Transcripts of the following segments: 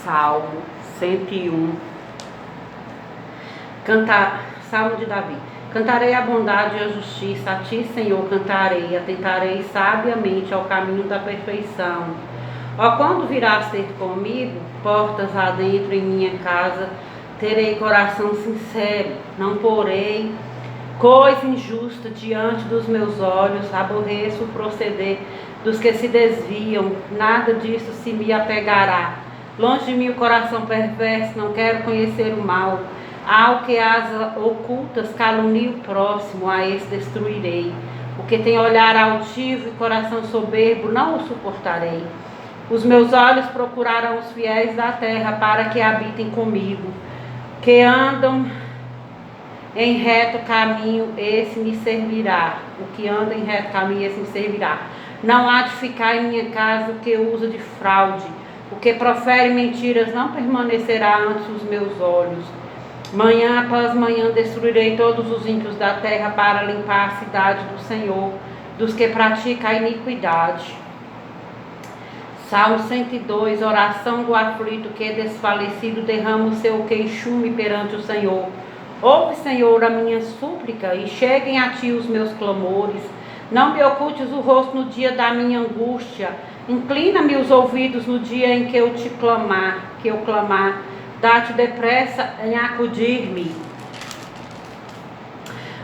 Salmo 101. Salmo de Davi. Cantarei a bondade e a justiça, a ti, Senhor, cantarei, atentarei sabiamente ao caminho da perfeição. Ó, quando virás ter comigo, portas adentro em minha casa, terei coração sincero, não porei coisa injusta diante dos meus olhos, aborreço o proceder dos que se desviam, nada disso se me apegará. Longe de mim o coração perverso, não quero conhecer o mal. Ao que as ocultas calunio o próximo, a esse destruirei. O que tem olhar altivo e coração soberbo, não o suportarei. Os meus olhos procurarão os fiéis da terra para que habitem comigo. Que andam em reto caminho, esse me servirá. O que anda em reto caminho, esse me servirá. Não há de ficar em minha casa o que usa de fraude. O que profere mentiras não permanecerá ante os meus olhos. Manhã após manhã destruirei todos os ímpios da terra para limpar a cidade do Senhor, dos que praticam a iniquidade. Salmo 102, oração do aflito que desfalecido derrama o seu queixume perante o Senhor. Ouve, Senhor, a minha súplica e cheguem a ti os meus clamores. Não me ocultes o rosto no dia da minha angústia. Inclina-me os ouvidos no dia em que eu clamar. Dá-te depressa em acudir-me.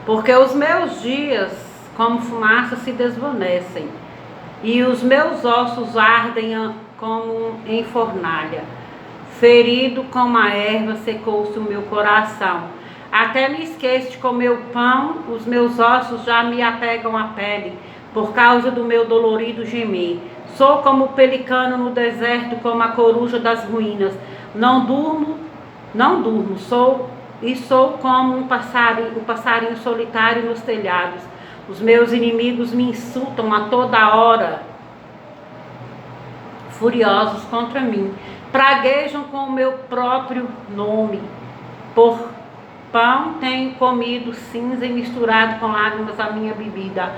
Porque os meus dias, como fumaça, se desvanecem, e os meus ossos ardem como em fornalha. Ferido como a erva, secou-se o meu coração. Até me esqueço de comer o pão, os meus ossos já me apegam à pele, por causa do meu dolorido gemer. Sou como o pelicano no deserto, como a coruja das ruínas. Não durmo, sou como o passarinho solitário nos telhados. Os meus inimigos me insultam a toda hora, furiosos contra mim. Praguejam com o meu próprio nome. Por pão tenho comido cinza e misturado com lágrimas a minha bebida.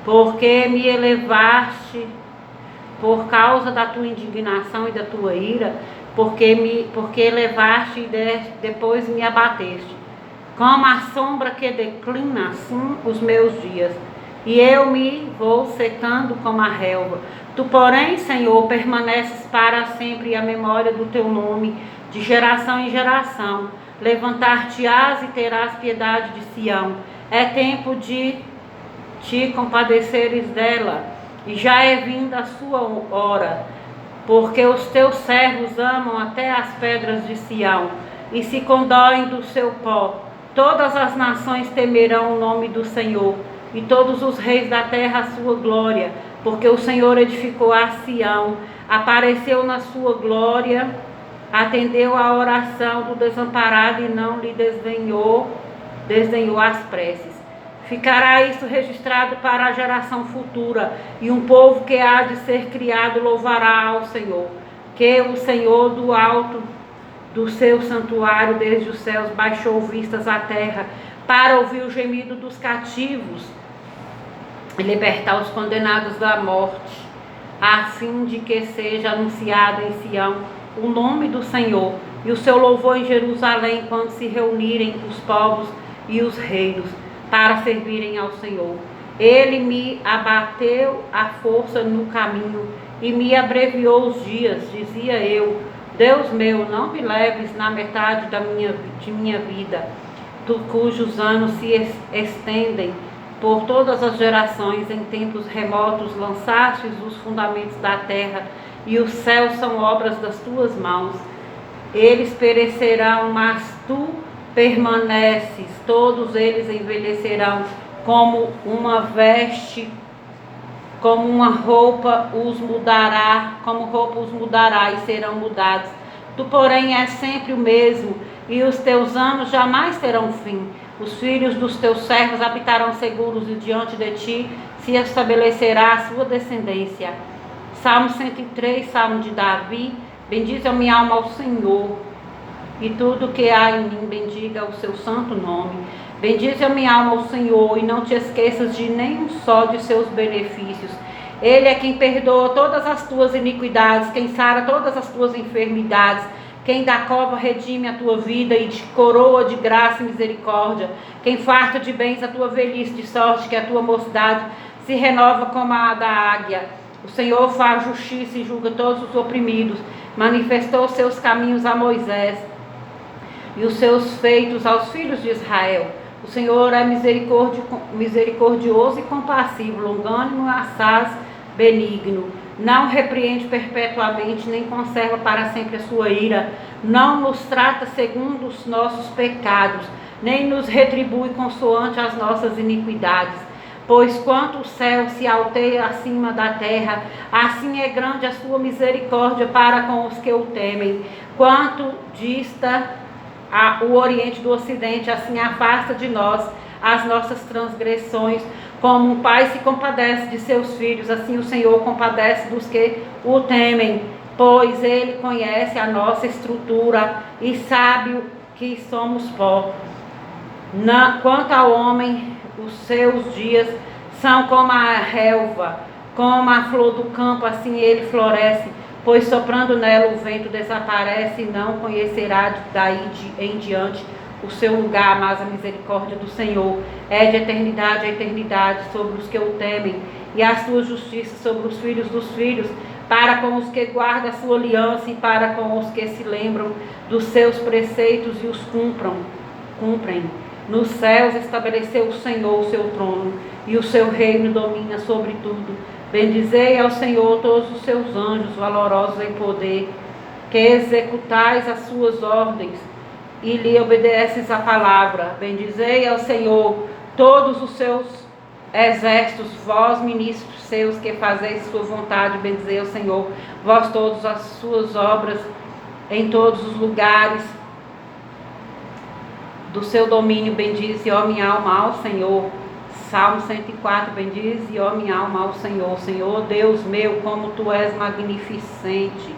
Porque me elevaste por causa da tua indignação e da tua ira, porque elevaste e depois me abateste. Como a sombra que declina, assim os meus dias, e eu me vou secando como a relva. Tu, porém, Senhor, permaneces para sempre, e a memória do teu nome, de geração em geração. Levantar-te-ás e terás piedade de Sião. É tempo de te compadeceres dela, e já é vinda a sua hora, porque os teus servos amam até as pedras de Sião, e se condoem do seu pó. Todas as nações temerão o nome do Senhor, e todos os reis da terra a sua glória, porque o Senhor edificou a Sião, apareceu na sua glória, atendeu à oração do desamparado e não lhe desdenhou as preces. Ficará isso registrado para a geração futura, e um povo que há de ser criado louvará ao Senhor. Que o Senhor do alto do seu santuário desde os céus baixou vistas à terra, para ouvir o gemido dos cativos e libertar os condenados da morte, a fim de que seja anunciado em Sião o nome do Senhor e o seu louvor em Jerusalém, quando se reunirem os povos e os reinos para servirem ao Senhor. Ele me abateu a força no caminho e me abreviou os dias, dizia eu: Deus meu, não me leves na metade de minha vida, tu cujos anos se estendem por todas as gerações. Em tempos remotos lançastes os fundamentos da terra, e os céus são obras das tuas mãos. Eles perecerão, mas tu permaneces. Todos eles envelhecerão como uma veste, como uma roupa os mudará, e serão mudados. Tu, porém, és sempre o mesmo, e os teus anos jamais terão fim. Os filhos dos teus servos habitarão seguros, e diante de ti se estabelecerá a sua descendência. Salmo 103, Salmo de Davi. Bendize a minha alma ao Senhor, e tudo que há em mim, bendiga o seu santo nome. Bendize a minha alma ao Senhor, e não te esqueças de nenhum só de seus benefícios. Ele é quem perdoa todas as tuas iniquidades, quem sara todas as tuas enfermidades, quem da cova redime a tua vida e te coroa de graça e misericórdia, quem farta de bens a tua velhice, de sorte que a tua mocidade se renova como a da águia. O Senhor faz justiça e julga todos os oprimidos, manifestou seus caminhos a Moisés e os seus feitos aos filhos de Israel. O Senhor é misericordioso e compassivo, longânimo, assaz, benigno. Não repreende perpetuamente, nem conserva para sempre a sua ira. Não nos trata segundo os nossos pecados, nem nos retribui consoante as nossas iniquidades. Pois quanto o céu se alteia acima da terra, assim é grande a sua misericórdia para com os que o temem. Quanto dista o oriente do ocidente, assim afasta de nós as nossas transgressões. Como um pai se compadece de seus filhos, assim o Senhor compadece dos que o temem, pois Ele conhece a nossa estrutura e sabe que somos pó. Quanto ao homem, os seus dias são como a relva, como a flor do campo, assim ele floresce, pois soprando nela o vento desaparece e não conhecerá daí em diante o seu lugar. Mas a misericórdia do Senhor é de eternidade a eternidade sobre os que o temem, e a sua justiça sobre os filhos dos filhos, para com os que guardam a sua aliança e para com os que se lembram dos seus preceitos e os cumprem. Nos céus estabeleceu o Senhor o seu trono, e o seu reino domina sobre tudo. Bendizei ao Senhor todos os seus anjos, valorosos em poder, que executais as suas ordens e lhe obedeces a palavra. Bendizei ao Senhor todos os seus exércitos, vós ministros seus que fazeis sua vontade. Bendizei ao Senhor, vós todas as suas obras em todos os lugares do seu domínio. Bendize, ó minha alma, ao Senhor. Salmo 104, bendize, ó minha alma, ao Senhor. Senhor Deus meu, como tu és magnificente,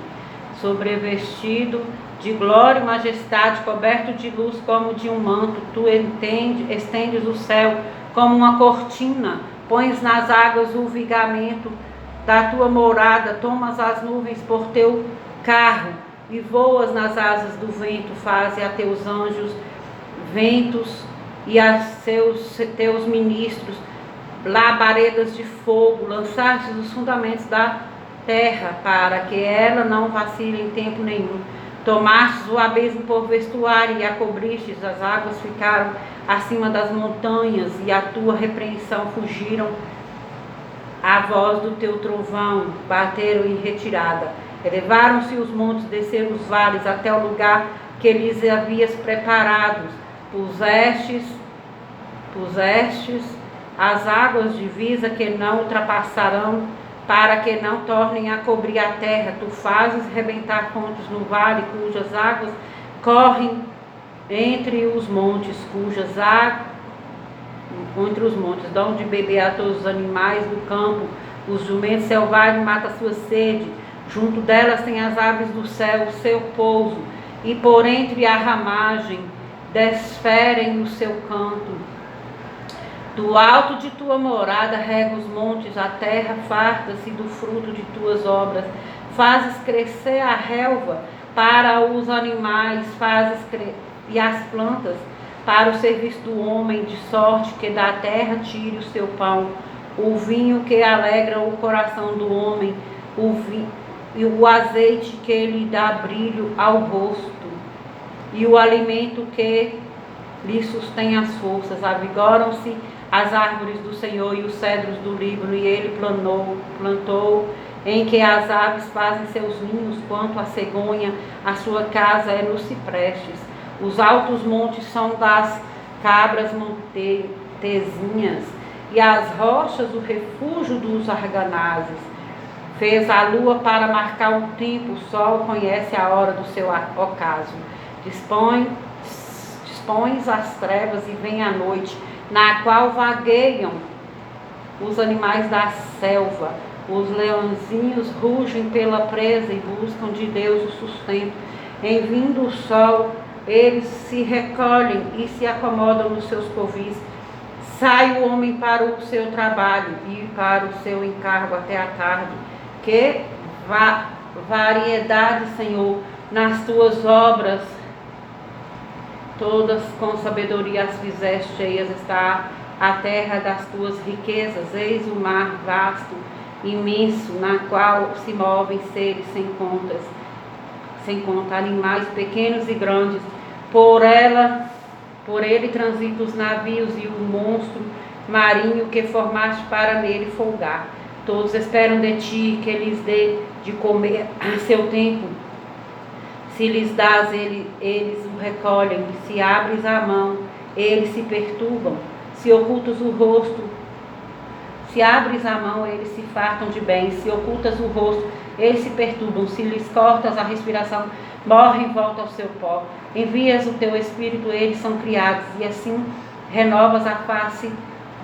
sobrevestido de glória e majestade, coberto de luz como de um manto. Tu estendes o céu como uma cortina, pões nas águas o vigamento da tua morada, tomas as nuvens por teu carro e voas nas asas do vento. Faze a teus anjos ventos e a teus ministros labaredas de fogo. Lançastes os fundamentos da terra, para que ela não vacile em tempo nenhum. Tomastes o abismo por vestuário e a cobristes, as águas ficaram acima das montanhas, e a tua repreensão fugiram à voz do teu trovão, bateram em retirada. Elevaram-se os montes, desceram os vales, até o lugar que lhes havias preparado. Pusestes as águas de divisa que não ultrapassarão, para que não tornem a cobrir a terra. Tu fazes rebentar fontes no vale, cujas águas correm entre os montes, dão de beber a todos os animais do campo. Os jumentos selvagens matam a sua sede, junto delas tem as aves do céu o seu pouso, e por entre a ramagem desferem o seu canto. Do alto de tua morada rega os montes, a terra farta-se do fruto de tuas obras. Fazes crescer a relva para os animais, e as plantas para o serviço do homem, de sorte que da terra tire o seu pão, o vinho que alegra o coração do homem, e o azeite que lhe dá brilho ao rosto, e o alimento que lhe sustém as forças. Avigoram-se as árvores do Senhor e os cedros do Líbano, e ele plantou, em que as aves fazem seus ninhos, quanto a cegonha, a sua casa é nos ciprestes. Os altos montes são das cabras montezinhas, e as rochas o refúgio dos arganazes. Fez a lua para marcar o tempo, o sol conhece a hora do seu ocaso. Dispões as trevas e vem a noite, na qual vagueiam os animais da selva. Os leãozinhos rugem pela presa e buscam de Deus o sustento. Em vindo o sol, eles se recolhem e se acomodam nos seus covis. Sai o homem para o seu trabalho e para o seu encargo até a tarde. Que variedade, Senhor, nas tuas obras, todas com sabedoria as fizeste, cheias está a terra das tuas riquezas. Eis o mar vasto, imenso, na qual se movem seres sem conta, animais pequenos e grandes. Por ele transitam os navios e o monstro marinho que formaste para nele folgar. Todos esperam de ti que lhes dê de comer a seu tempo. Se lhes dás, eles o recolhem. Se abres a mão, eles se perturbam. Se ocultas o rosto, se abres a mão, eles se fartam de bem. Se ocultas o rosto, eles se perturbam. Se lhes cortas a respiração, morrem e voltam ao seu pó. Envias o teu espírito, eles são criados, e assim renovas a face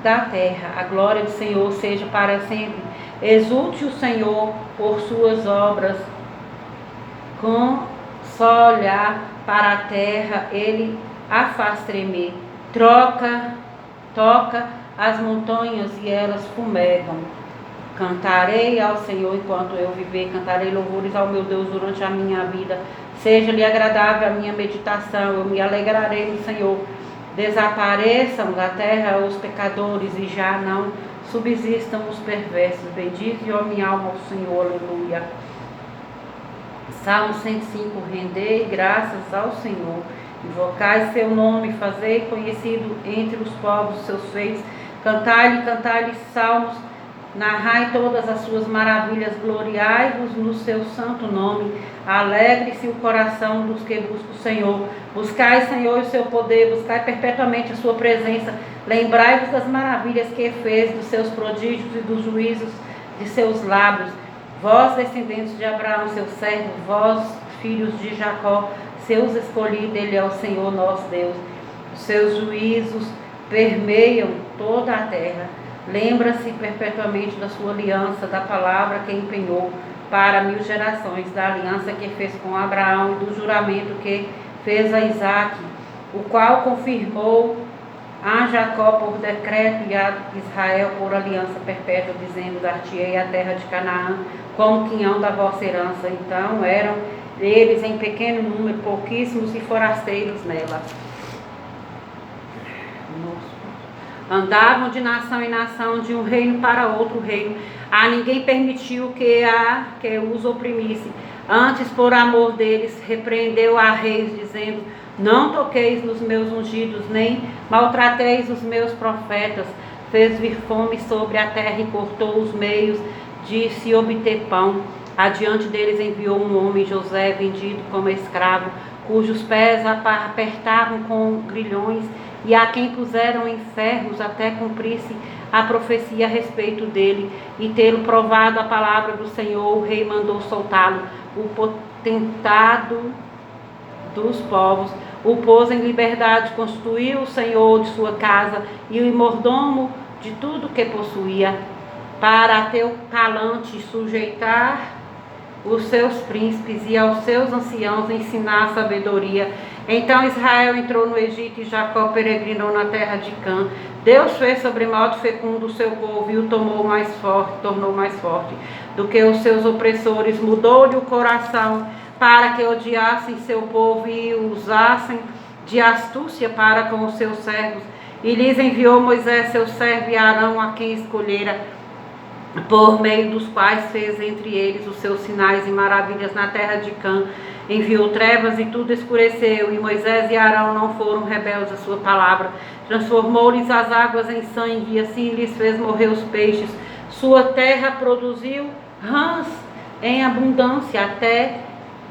da terra. A glória do Senhor seja para sempre. Exulte o Senhor por suas obras. Com só olhar para a terra, ele a faz tremer. Toca as montanhas e elas fumegam. Cantarei ao Senhor enquanto eu viver, cantarei louvores ao meu Deus durante a minha vida. Seja-lhe agradável a minha meditação, eu me alegrarei no Senhor. Desapareçam da terra os pecadores e já não subsistam os perversos. Bendize, ó minha alma, ao Senhor, aleluia. Salmo 105, rendei graças ao Senhor. Invocai seu nome, fazei conhecido entre os povos os seus feitos. Cantai-lhe salmos, narrai todas as suas maravilhas, gloriai-vos no seu santo nome. Alegre-se o coração dos que buscam o Senhor. Buscai, Senhor, o seu poder, buscai perpetuamente a sua presença. Lembrai-vos das maravilhas que fez, dos seus prodígios e dos juízos de seus lábios. Vós, descendentes de Abraão, seu servo, vós, filhos de Jacó, seus escolhidos, ele é o Senhor nosso Deus. Os seus juízos permeiam toda a terra. Lembra-se perpetuamente da sua aliança, da palavra que empenhou para 1000 gerações, da aliança que fez com Abraão e do juramento que fez a Isaque, o qual confirmou a Jacó por decreto e a Israel por aliança perpétua, dizendo: dar-te-ei a terra de Canaã como quinhão da vossa herança. Então eram eles em pequeno número, pouquíssimos e forasteiros nela. Andavam de nação em nação, de um reino para outro reino. A ninguém permitiu que os oprimisse. Antes, por amor deles, repreendeu a reis, dizendo: não toqueis nos meus ungidos, nem maltrateis os meus profetas. Fez vir fome sobre a terra e cortou os meios de se obter pão. Adiante deles enviou um homem, José, vendido como escravo, cujos pés apertavam com grilhões, e a quem puseram em ferros até cumprir-se a profecia a respeito dele. E tê-lo provado a palavra do Senhor, o rei mandou soltá-lo. O potentado dos povos o pôs em liberdade, constituiu o senhor de sua casa e o mordomo de tudo que possuía, para a teu talante sujeitar os seus príncipes e aos seus anciãos ensinar a sabedoria. Então Israel entrou no Egito e Jacó peregrinou na terra de Cã. Deus fez sobremodo fecundo o seu povo e o tornou mais forte do que os seus opressores. Mudou-lhe o coração para que odiassem seu povo e usassem de astúcia para com os seus servos. E lhes enviou Moisés, seu servo, e Arão, a quem escolhera, por meio dos quais fez entre eles os seus sinais e maravilhas na terra de Cã. Enviou trevas e tudo escureceu, e Moisés e Arão não foram rebeldes à sua palavra. Transformou-lhes as águas em sangue, e assim lhes fez morrer os peixes. Sua terra produziu rãs em abundância, até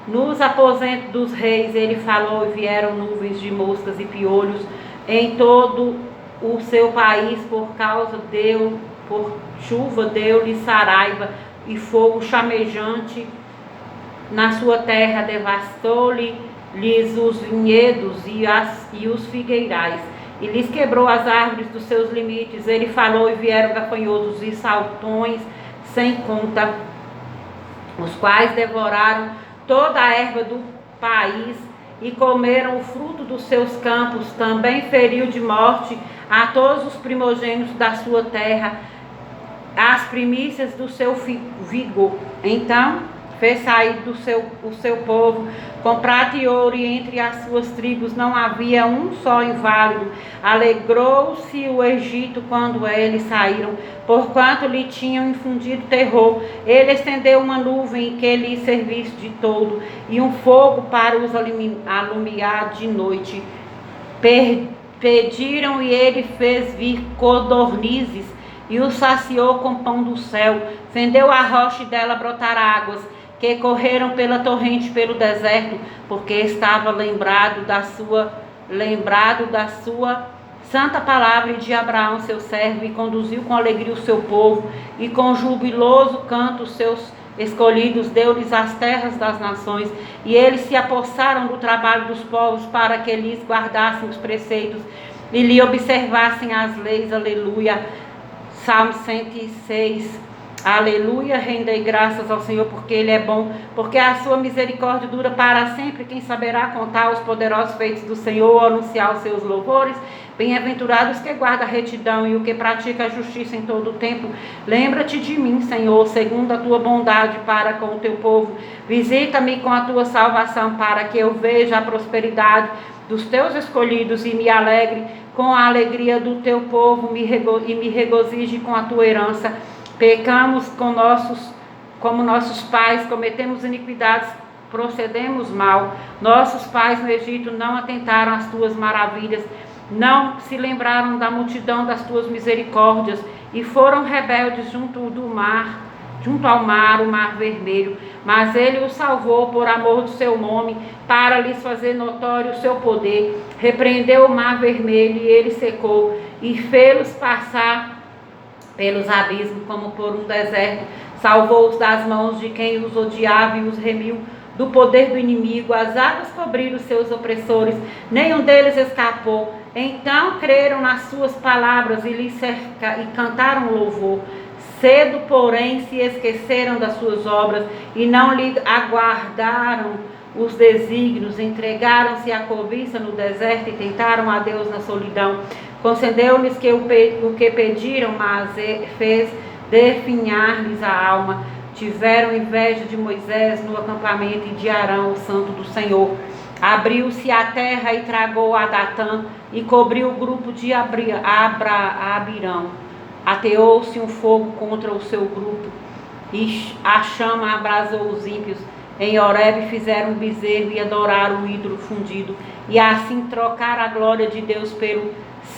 nos aposentos dos reis ele falou, e vieram nuvens de moscas e piolhos em todo o seu país. Por chuva deu-lhe saraiva e fogo chamejante na sua terra. Devastou-lhes os vinhedos e os figueirais, e lhes quebrou as árvores dos seus limites. Ele falou, e vieram gafanhotos e saltões sem conta, os quais devoraram toda a erva do país e comeram o fruto dos seus campos. Também feriu de morte a todos os primogênitos da sua terra, as primícias do seu vigor. Então fez sair o seu povo com prata e ouro, e entre as suas tribos não havia um só inválido. Alegrou-se o Egito quando eles saíram, porquanto lhe tinham infundido terror. Ele estendeu uma nuvem que lhe servisse de todo, e um fogo para os alumiar de noite. Pediram, e ele fez vir codornizes, e os saciou com pão do céu. Fendeu a rocha, e dela brotaram águas, que correram pela torrente pelo deserto, porque estava lembrado da sua santa palavra de Abraão seu servo, e conduziu com alegria o seu povo, e com jubiloso canto os seus escolhidos, deu-lhes as terras das nações, e eles se apossaram do trabalho dos povos, para que lhes guardassem os preceitos e lhe observassem as leis. Aleluia. Salmo 106. Aleluia, rendei graças ao Senhor, porque Ele é bom, porque a sua misericórdia dura para sempre. Quem saberá contar os poderosos feitos do Senhor, ou anunciar os seus louvores? Bem-aventurados que guardam a retidão e o que pratica a justiça em todo o tempo. Lembra-te de mim, Senhor, segundo a tua bondade para com o teu povo. Visita-me com a tua salvação, para que eu veja a prosperidade dos teus escolhidos e me alegre com a alegria do teu povo, e me regozije com a tua herança. Pecamos como nossos pais, cometemos iniquidades, procedemos mal. Nossos pais no Egito não atentaram às tuas maravilhas, não se lembraram da multidão das tuas misericórdias, e foram rebeldes junto ao mar, o mar vermelho. Mas ele os salvou por amor do seu nome, para lhes fazer notório o seu poder. Repreendeu o mar vermelho, e ele secou, e fê-los passar pelos abismos como por um deserto. Salvou-os das mãos de quem os odiava, e os remiu do poder do inimigo. As águas cobriram seus opressores, nenhum deles escapou. Então creram nas suas palavras, e cantaram louvor. Cedo, porém, se esqueceram das suas obras, e não lhe aguardaram os desígnios. Entregaram-se à cobiça no deserto, e tentaram a Deus na solidão. Concedeu-lhes o que pediram, mas fez definhar-lhes a alma. Tiveram inveja de Moisés no acampamento, e de Arão, o santo do Senhor. Abriu-se a terra e tragou a Datã, e cobriu o grupo de Abirão. Ateou-se um fogo contra o seu grupo, e a chama abrasou os ímpios. Em Horebe fizeram um bezerro, e adoraram o ídolo fundido, e assim trocaram a glória de Deus pelo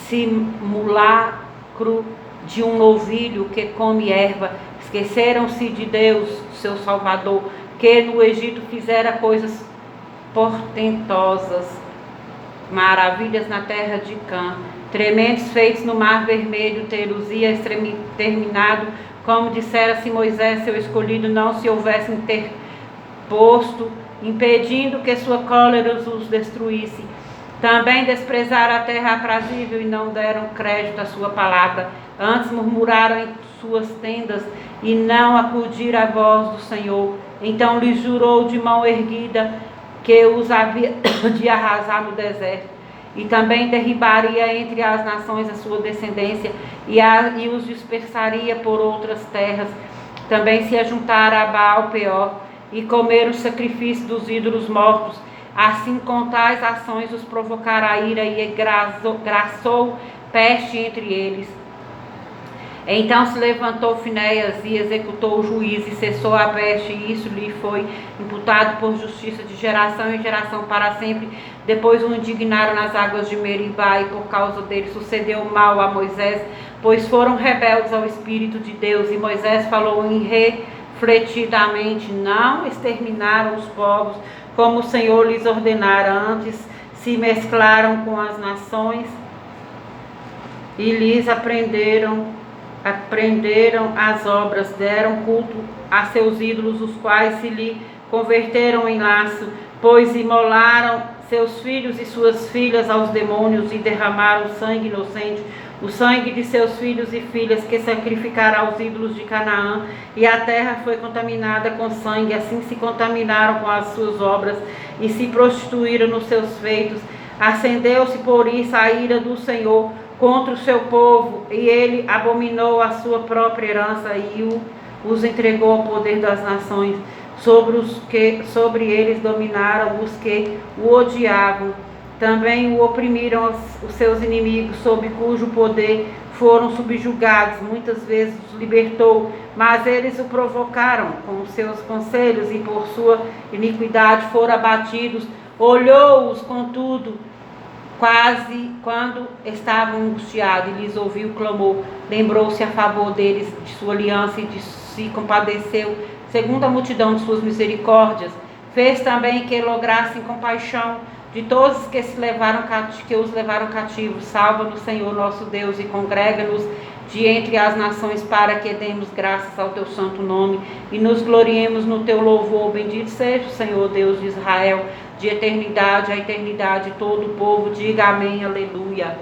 simulacro de um novilho que come erva. Esqueceram-se de Deus, seu Salvador, que no Egito fizera coisas portentosas, maravilhas na terra de Cã, tremendos feitos no mar vermelho. Ter-os-ia exterminado, como dissera, se Moisés, seu escolhido, não se houvesse interposto, impedindo que sua cólera os destruísse. Também desprezaram a terra aprazível, e não deram crédito à sua palavra. Antes murmuraram em suas tendas, e não acudiram à voz do Senhor. Então lhes jurou de mão erguida que os havia de arrasar no deserto, e também derribaria entre as nações a sua descendência, e os dispersaria por outras terras. Também se ajuntaram a Baal Peor, e comeram o sacrifício dos ídolos mortos. Assim, com tais ações os provocará a ira, e graçou peste entre eles. Então se levantou Finéias e executou o juízo, e cessou a peste, e isso lhe foi imputado por justiça de geração em geração para sempre. Depois o indignaram nas águas de Meribá, e por causa dele sucedeu mal a Moisés, pois foram rebeldes ao Espírito de Deus. E Moisés falou irrefletidamente: não exterminaram os povos como o Senhor lhes ordenara, antes se mesclaram com as nações, e lhes aprenderam as obras, deram culto a seus ídolos, os quais se lhe converteram em laço, pois imolaram seus filhos e suas filhas aos demônios e derramaram sangue inocente, o sangue de seus filhos e filhas que sacrificaram aos ídolos de Canaã, e a terra foi contaminada com sangue. Assim se contaminaram com as suas obras e se prostituíram nos seus feitos. Acendeu-se por isso a ira do Senhor contra o seu povo, e ele abominou a sua própria herança e os entregou ao poder das nações. Sobre eles dominaram os que o odiavam. Também o oprimiram os seus inimigos, sob cujo poder foram subjugados. Muitas vezes os libertou, mas eles o provocaram com os seus conselhos, e por sua iniquidade foram abatidos. Olhou-os, contudo, quase quando estavam angustiados, e lhes ouviu o clamor. Lembrou-se a favor deles de sua aliança e de se compadeceu, segundo a multidão de suas misericórdias. Fez também que lograssem compaixão de todos que os levaram cativos. Salva-nos, Senhor nosso Deus, e congrega-nos de entre as nações, para que demos graças ao teu santo nome e nos gloriemos no teu louvor. Bendito seja o Senhor Deus de Israel, de eternidade a eternidade. Todo o povo diga amém, aleluia.